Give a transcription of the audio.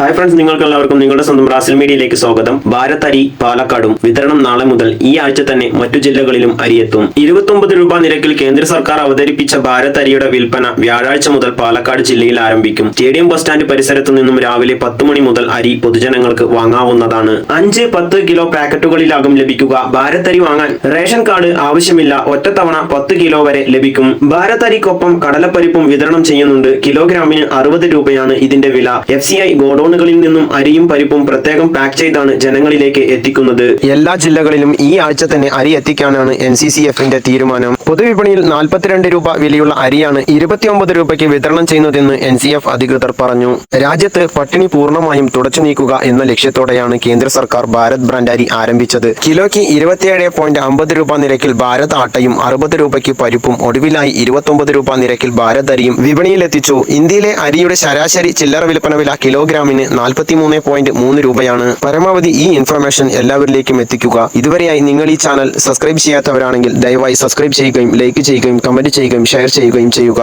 Hi friends, നിങ്ങൾക്കെല്ലാവർക്കും നിങ്ങളുടെ സ്വന്തം റാസൽ മീഡിയയിലേക്ക് സ്വാഗതം. ഭാരത് അരി പാലക്കാടും വിതരണം നാളെ മുതൽ ഈ ആഴ്ച തന്നെ മറ്റു ജില്ലകളിലും അരിയെത്തും. 29 രൂപ നിരക്കിൽ കേന്ദ്ര സർക്കാർ അവതരിപ്പിച്ച ഭാരത് അരിയുടെ വിൽപ്പന വ്യാഴാഴ്ച മുതൽ പാലക്കാട് ജില്ലയിൽ ആരംഭിക്കും. സ്റ്റേഡിയം ബസ് സ്റ്റാൻഡ് പരിസരത്തു നിന്നും രാവിലെ 10 മണി മുതൽ അരി പൊതുജനങ്ങൾക്ക് വാങ്ങാവുന്നതാണ്. 5-10 കിലോ പാക്കറ്റുകളിലാകും ലഭിക്കുക. ഭാരത് അരി വാങ്ങാൻ റേഷൻ കാർഡ് ആവശ്യമില്ല. ഒറ്റത്തവണ 10 കിലോ വരെ ലഭിക്കും. ഭാരത് അരിക്കൊപ്പം കടലപ്പരിപ്പും വിതരണം ചെയ്യുന്നുണ്ട്. കിലോഗ്രാമിന് 60 രൂപയാണ് ഇതിന്റെ വില. FCI ഗോഡൌണുകളിൽ നിന്നും അരിയും പരിപ്പും പ്രത്യേകം പാക്ക് ചെയ്താണ് ജനങ്ങളിലേക്ക് എത്തിക്കുന്നത്. എല്ലാ ജില്ലകളിലും ഈ ആഴ്ച തന്നെ അരി എത്തിക്കാനാണ് NCCFന്റെ തീരുമാനം. പൊതുവിപണിയിൽ 42 രൂപ വിലയുള്ള അരിയാണ് 29 രൂപയ്ക്ക് വിതരണം ചെയ്യുന്നതെന്ന് NCF അധികൃതർ പറഞ്ഞു. രാജ്യത്ത് പട്ടിണി പൂർണ്ണമായും തുടച്ചു നീക്കുക എന്ന ലക്ഷ്യത്തോടെയാണ് കേന്ദ്ര സർക്കാർ ഭാരത് ബ്രാൻഡ് അരി ആരംഭിച്ചത്. കിലോയ്ക്ക് 27.50 രൂപ നിരക്കിൽ ഭാരത് ആട്ടയും 60 രൂപയ്ക്ക് പരിപ്പും ഒടുവിലായി 29 രൂപ നിരക്കിൽ ഭാരത് അരിയും വിപണിയിലെത്തിച്ചു. ഇന്ത്യയിലെ അരിയുടെ ശരാശരി ചില്ലറ വിൽപ്പന വില കിലോഗ്രാമിന് 43.3 രൂപയാണ്. പരമാവധി ഈ ഇൻഫർമേഷൻ എല്ലാവരിലേക്കും എത്തിക്കുക. ഇതുവരെയായി നിങ്ങൾ ഈ ചാനൽ സബ്സ്ക്രൈബ് ചെയ്യാത്തവരാണെങ്കിൽ ദയവായി സബ്സ്ക്രൈബ് ചെയ്യുകയും ലൈക്ക് ചെയ്യുകയും കമന്റ് ചെയ്യുകയും ഷെയർ ചെയ്യുകയും ചെയ്യുക.